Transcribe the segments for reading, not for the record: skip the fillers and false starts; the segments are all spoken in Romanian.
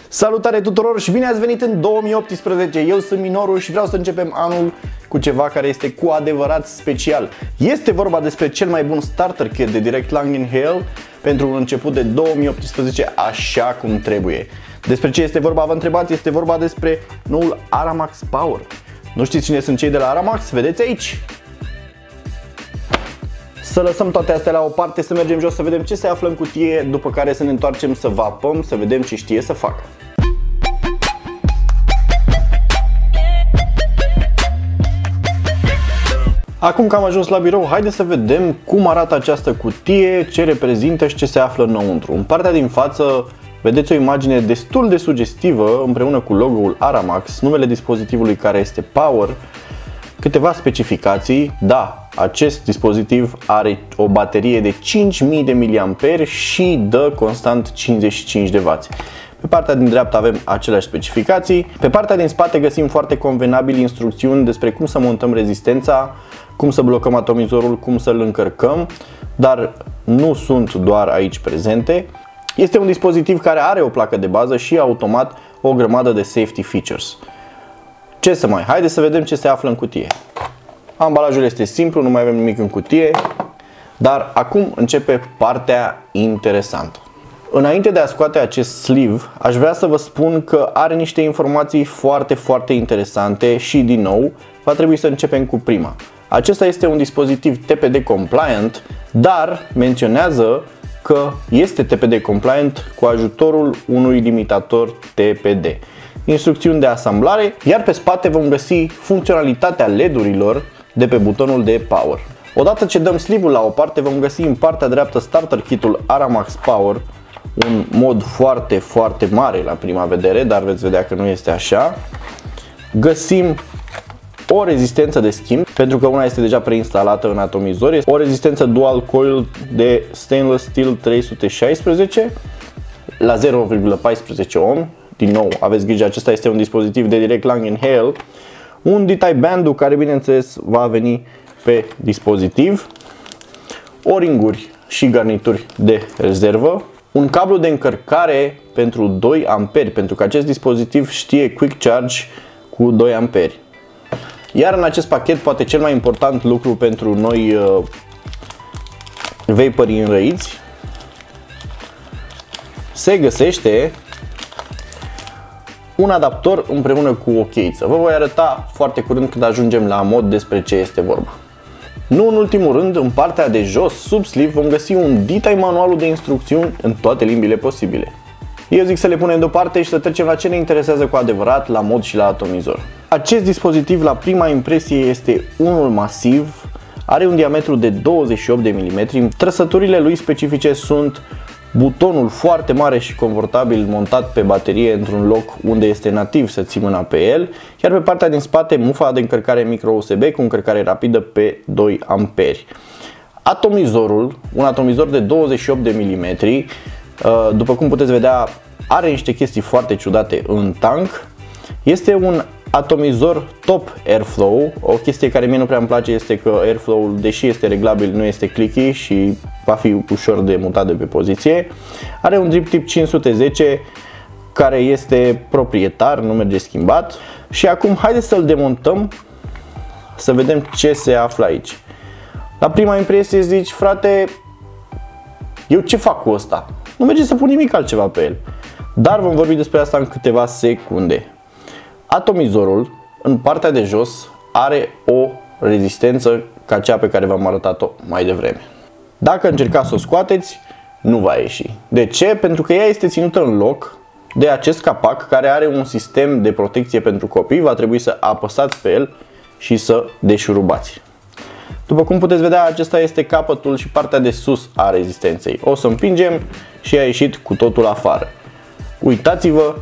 Salutare tuturor și bine ați venit în 2018. Eu sunt Minoru și vreau să începem anul cu ceva care este cu adevărat special. Este vorba despre cel mai bun starter kit de direct Lang & Hale pentru un început de 2018 așa cum trebuie. Despre ce este vorba, vă întrebați? Este vorba despre noul Aramax Power. Nu știți cine sunt cei de la Aramax? Vedeți aici. Să lăsăm toate astea la o parte, să mergem jos să vedem ce se află în cutie, după care să ne întoarcem să vapăm, să vedem ce știe să facă. Acum că am ajuns la birou, haideți să vedem cum arată această cutie, ce reprezintă și ce se află înăuntru. În partea din față vedeți o imagine destul de sugestivă împreună cu logo-ul Aramax, numele dispozitivului care este Power, câteva specificații. Da, acest dispozitiv are o baterie de 5000 de mAh și dă constant 55 de W. Pe partea din dreapta avem aceleași specificații. Pe partea din spate găsim foarte convenabil instrucțiuni despre cum să montăm rezistența, cum să blocăm atomizorul, cum să-l încărcăm, dar nu sunt doar aici prezente. Este un dispozitiv care are o placă de bază și automat o grămadă de safety features. Ce să mai? Haideți să vedem ce se află în cutie. Ambalajul este simplu, nu mai avem nimic în cutie, dar acum începe partea interesantă. Înainte de a scoate acest sleeve, aș vrea să vă spun că are niște informații foarte interesante și, din nou, va trebui să începem cu prima. Acesta este un dispozitiv TPD compliant, dar menționează că este TPD compliant cu ajutorul unui limitator TPD. Instrucțiuni de asamblare, iar pe spate vom găsi funcționalitatea LED-urilor de pe butonul de Power. Odată ce dăm sleeve-ul la o parte, vom găsi în partea dreaptă starter kit-ul Aramax Power, un mod foarte mare la prima vedere, dar veți vedea că nu este așa. Găsim o rezistență de schimb, pentru că una este deja preinstalată în atomizor. O rezistență dual coil de stainless steel 316 la 0,14 ohm. Din nou, aveți grijă, acesta este un dispozitiv de direct Lang & Hale. Un D-Type bandul care, bineînțeles, va veni pe dispozitiv. O-ringuri și garnituri de rezervă. Un cablu de încărcare pentru 2 amperi, pentru că acest dispozitiv știe Quick Charge cu 2 amperi. Iar în acest pachet, poate cel mai important lucru pentru noi vaporii înrăiți, se găsește un adaptor împreună cu o cheiță. Vă voi arăta foarte curând când ajungem la mod despre ce este vorba. Nu în ultimul rând, în partea de jos, sub sleeve, vom găsi un D-Type manualul de instrucțiuni în toate limbile posibile. Eu zic să le punem deoparte și să trecem la ce ne interesează cu adevărat, la mod și la atomizor. Acest dispozitiv, la prima impresie, este unul masiv, are un diametru de 28 de mm. Trăsăturile lui specifice sunt butonul foarte mare și confortabil montat pe baterie într-un loc unde este nativ să ții mâna pe el, iar pe partea din spate mufa de încărcare micro USB cu încărcare rapidă pe 2 amperi. Atomizorul, un atomizor de 28 de mm, după cum puteți vedea, are niște chestii foarte ciudate în tank. Este un atomizor top airflow. O chestie care mie nu prea îmi place este că airflow-ul, deși este reglabil, nu este clicky și va fi ușor de mutat de pe poziție. Are un drip tip 510 care este proprietar, nu merge schimbat. Și acum haideți să-l demontăm să vedem ce se află aici. La prima impresie zici, frate, eu ce fac cu ăsta? Nu merge să pun nimic altceva pe el. Dar vom vorbi despre asta în câteva secunde. Atomizorul, în partea de jos, are o rezistență ca cea pe care v-am arătat-o mai devreme. Dacă încercați să o scoateți, nu va ieși. De ce? Pentru că ea este ținută în loc de acest capac care are un sistem de protecție pentru copii. Va trebui să apăsați pe el și să deșurubați. După cum puteți vedea, acesta este capătul și partea de sus a rezistenței. O să împingem și a ieșit cu totul afară. Uitați-vă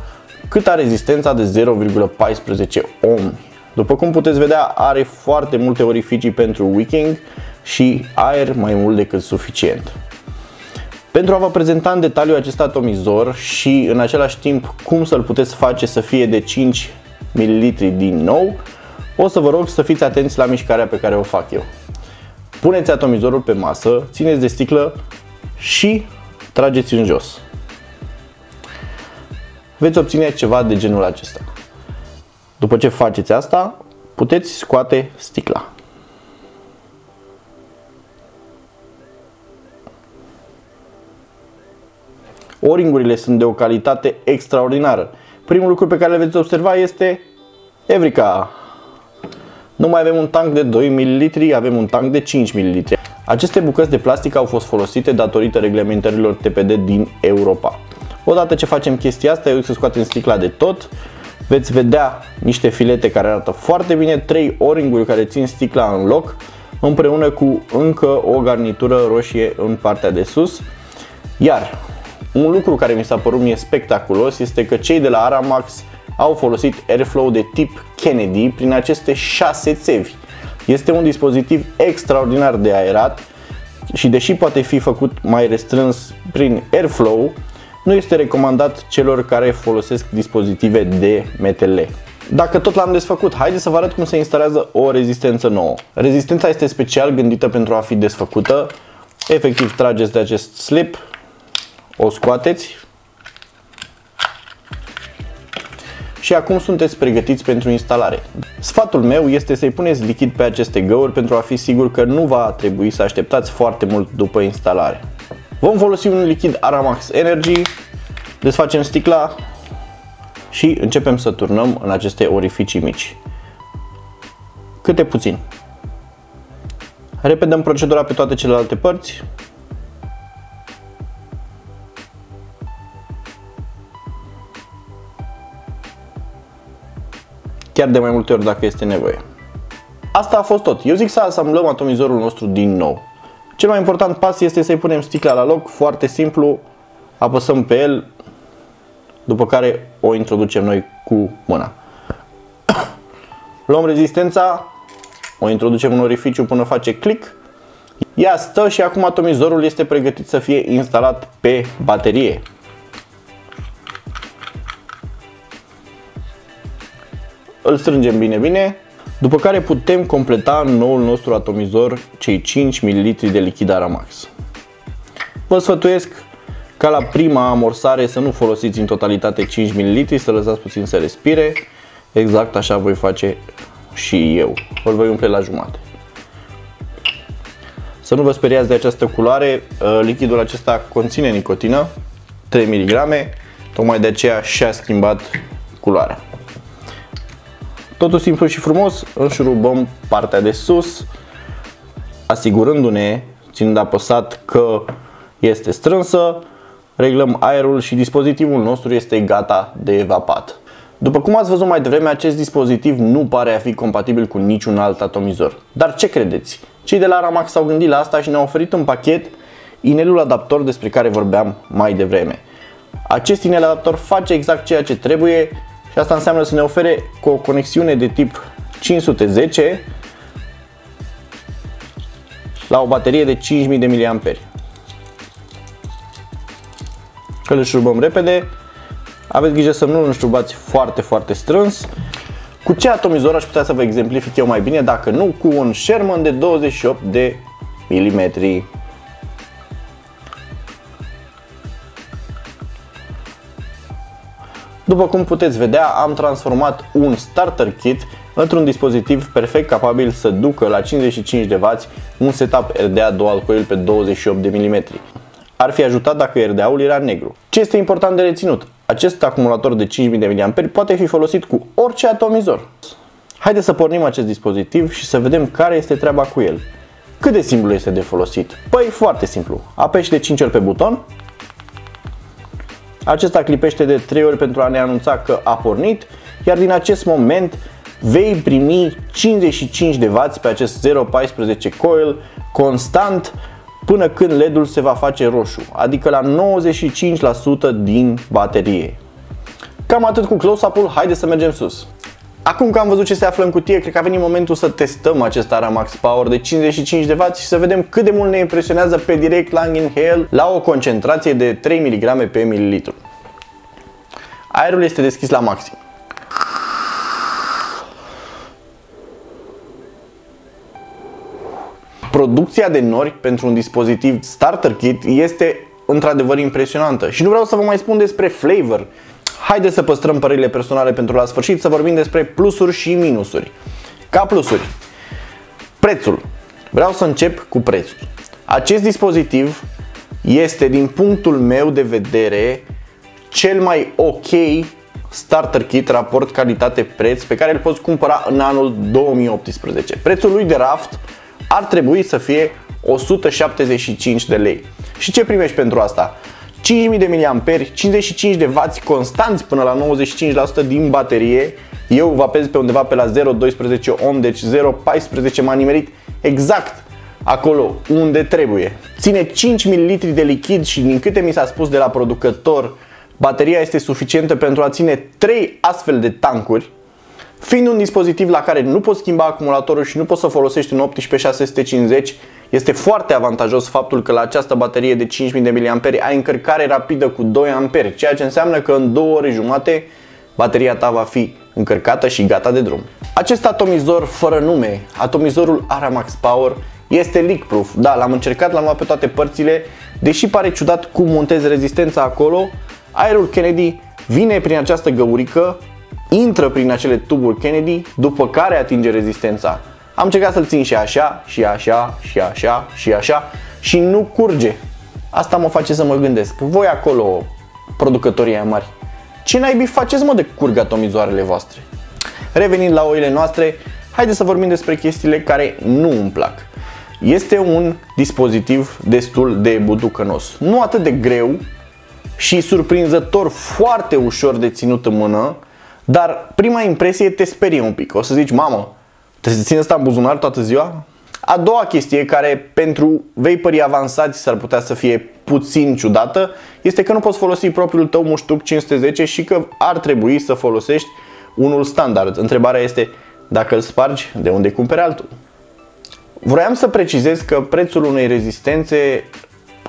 cât are rezistența de 0,14 ohm. După cum puteți vedea, are foarte multe orificii pentru wicking și aer mai mult decât suficient. Pentru a vă prezenta în detaliu acest atomizor și în același timp cum să-l puteți face să fie de 5 ml din nou, o să vă rog să fiți atenți la mișcarea pe care o fac eu. Puneți atomizorul pe masă, țineți de sticlă și trageți în jos. veți obține ceva de genul acesta. După ce faceți asta, puteți scoate sticla. O-ringurile sunt de o calitate extraordinară. Primul lucru pe care le veți observa este Evrika. Nu mai avem un tank de 2 ml, avem un tank de 5 ml. Aceste bucăți de plastic au fost folosite datorită reglementărilor TPD din Europa. Odată ce facem chestia asta, eu să scoatem sticla de tot, veți vedea niște filete care arată foarte bine, 3 o-ringuri care țin sticla în loc, împreună cu încă o garnitură roșie în partea de sus. Iar un lucru care mi s-a părut mie spectaculos este că cei de la Aramax au folosit airflow de tip Kennedy prin aceste 6 țevi. Este un dispozitiv extraordinar de aerat și deși poate fi făcut mai restrâns prin airflow, nu este recomandat celor care folosesc dispozitive de MTL. Dacă tot l-am desfăcut, haideți să vă arăt cum se instalează o rezistență nouă. Rezistența este special gândită pentru a fi desfăcută. Efectiv trageți de acest slip, o scoateți și acum sunteți pregătiți pentru instalare. Sfatul meu este să-i puneți lichid pe aceste găuri pentru a fi sigur că nu va trebui să așteptați foarte mult după instalare. Vom folosi un lichid Aramax Energy, desfacem sticla și începem să turnăm în aceste orificii mici. Câte puțin. Repetăm procedura pe toate celelalte părți. Chiar de mai multe ori dacă este nevoie. Asta a fost tot. Eu zic să asamblăm atomizorul nostru din nou. Cel mai important pas este să-i punem sticla la loc, foarte simplu, apăsăm pe el, după care o introducem noi cu mâna. Luăm rezistența, o introducem în orificiu până face click, ea stă și acum atomizorul este pregătit să fie instalat pe baterie. Îl strângem bine, după care putem completa noul nostru atomizor cei 5 ml de lichid Aramax. Vă sfătuiesc ca la prima amorsare să nu folosiți în totalitate 5 ml, să lăsați puțin să respire. Exact așa voi face și eu. Îl voi umple la jumate. Să nu vă speriați de această culoare, lichidul acesta conține nicotină, 3 mg, tocmai de aceea și-a schimbat culoarea. Totul simplu și frumos, înșurubăm partea de sus, asigurându-ne, ținând apăsat, că este strânsă, reglăm aerul și dispozitivul nostru este gata de evapat. După cum ați văzut mai devreme, acest dispozitiv nu pare a fi compatibil cu niciun alt atomizor. Dar ce credeți? Cei de la Aramax s-au gândit la asta și ne-au oferit în pachet inelul adaptor despre care vorbeam mai devreme. Acest inel adaptor face exact ceea ce trebuie și asta înseamnă să ne ofere cu o conexiune de tip 510 la o baterie de 5000 de mAh. Că îl șurubăm repede, aveți grijă să nu îl șurubați foarte strâns. Cu ce atomizor aș putea să vă exemplific eu mai bine, dacă nu cu un Sherman de 28 de milimetri. După cum puteți vedea, am transformat un starter kit într-un dispozitiv perfect capabil să ducă la 55 de W un setup RDA dual coil pe 28 de mm. Ar fi ajutat dacă RDA-ul era negru. Ce este important de reținut? Acest acumulator de 5000 de mAh poate fi folosit cu orice atomizor. Haideți să pornim acest dispozitiv și să vedem care este treaba cu el. Cât de simplu este de folosit? Păi foarte simplu. Apeși de 5 ori pe buton. Acesta clipește de 3 ori pentru a ne anunța că a pornit, iar din acest moment vei primi 55 de W pe acest 0.14 coil constant până când LED-ul se va face roșu, adică la 95% din baterie. Cam atât cu close-up-ul, haideți să mergem sus. Acum că am văzut ce se află în cutie, cred că a venit momentul să testăm acest Aramax Power de 55 de W și să vedem cât de mult ne impresionează pe direct Lang Inhale la o concentrație de 3 mg pe mililitru. Aerul este deschis la maxim. Producția de nori pentru un dispozitiv starter kit este într-adevăr impresionantă și nu vreau să vă mai spun despre flavor. Haideți să păstrăm părerile personale pentru la sfârșit, să vorbim despre plusuri și minusuri. Ca plusuri, prețul. Vreau să încep cu prețul. Acest dispozitiv este, din punctul meu de vedere, cel mai ok starter kit raport calitate-preț pe care îl poți cumpăra în anul 2018. Prețul lui de raft ar trebui să fie 175 de lei. Și ce primești pentru asta? 5000 de mAh, 55 de W constanți până la 95% din baterie. Eu vapez pe undeva pe la 0,12 ohm, deci 0,14 m-a nimerit exact acolo unde trebuie. Ține 5 ml de lichid și, din câte mi s-a spus de la producător, bateria este suficientă pentru a ține 3 astfel de tancuri. Fiind un dispozitiv la care nu poți schimba acumulatorul și nu poți să folosești un 18650, este foarte avantajos faptul că la această baterie de 5000 de mAh ai încărcare rapidă cu 2 A, ceea ce înseamnă că în 2 ore jumate bateria ta va fi încărcată și gata de drum. Acest atomizor fără nume, atomizorul Aramax Power, este leak-proof. Da, l-am încercat, l-am luat pe toate părțile, deși pare ciudat cum montezi rezistența acolo. Aerul Kennedy vine prin această găurică, intră prin acele tuburi Kennedy, după care atinge rezistența. Am încercat să-l țin și așa, și așa, și așa, și așa și nu curge. Asta mă face să mă gândesc. Voi acolo, producătorii mari, ce naibii faceți, mă, de curg atomizoarele voastre? Revenind la oile noastre, haideți să vorbim despre chestiile care nu îmi plac. Este un dispozitiv destul de butucănos. Nu atât de greu și surprinzător foarte ușor de ținut în mână, dar prima impresie te sperie un pic. O să zici, mamă, trebuie să țin asta în buzunar toată ziua? A doua chestie, care pentru vaporii avansați s-ar putea să fie puțin ciudată, este că nu poți folosi propriul tău muștuc 510 și că ar trebui să folosești unul standard. Întrebarea este, dacă îl spargi, de unde cumperi altul? Vroiam să precizez că prețul unei rezistențe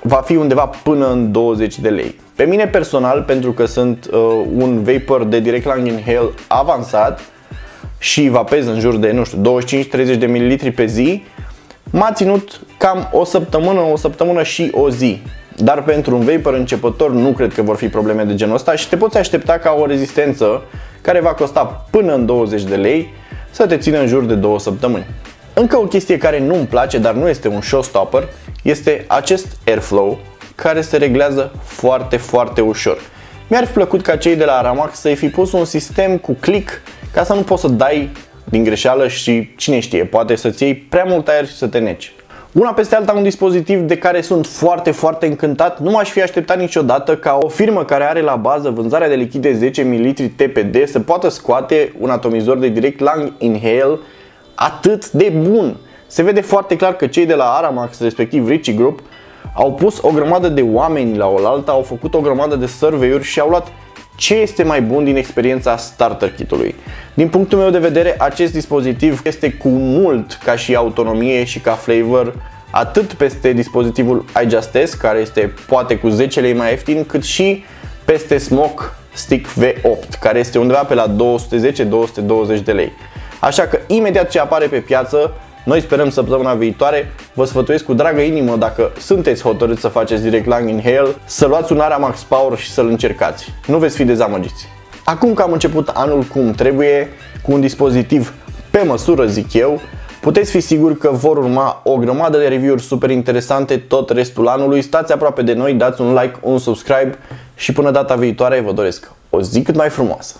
va fi undeva până în 20 de lei. Pe mine personal, pentru că sunt un vapor de direct lung inhale avansat și vapez în jur de, nu știu, 25-30 de ml pe zi, m-a ținut cam o săptămână și o zi. Dar pentru un vapor începător nu cred că vor fi probleme de genul ăsta și te poți aștepta ca o rezistență care va costa până în 20 de lei să te țină în jur de 2 săptămâni. Încă o chestie care nu îmi place, dar nu este un showstopper, este acest airflow, care se reglează foarte, foarte ușor. Mi-ar fi plăcut ca cei de la Aramax să-i fi pus un sistem cu click ca să nu poți să dai din greșeală și, cine știe, poate să-ți iei prea mult aer și să te neci. Una peste alta, un dispozitiv de care sunt foarte, foarte încântat. Nu m-aș fi așteptat niciodată ca o firmă care are la bază vânzarea de lichid de 10 ml TPD să poată scoate un atomizor de direct lung inhale atât de bun. Se vede foarte clar că cei de la Aramax, respectiv Ritchie Group, au pus o grămadă de oameni la oaltă, au făcut o grămadă de survey-uri și au luat ce este mai bun din experiența starter kit-ului. Din punctul meu de vedere, acest dispozitiv este cu mult ca și autonomie și ca flavor atât peste dispozitivul iJustS, care este poate cu 10 lei mai ieftin, cât și peste Smoke Stick V8, care este undeva pe la 210-220 de lei. Așa că imediat ce apare pe piață, noi sperăm săptămâna viitoare, vă sfătuiesc cu dragă inimă, dacă sunteți hotărâți să faceți direct lung inhale, să luați un Aramax Power și să-l încercați. Nu veți fi dezamăgiți. Acum că am început anul cum trebuie, cu un dispozitiv pe măsură, zic eu, puteți fi siguri că vor urma o grămadă de review-uri super interesante tot restul anului. Stați aproape de noi, dați un like, un subscribe și până data viitoare vă doresc o zi cât mai frumoasă.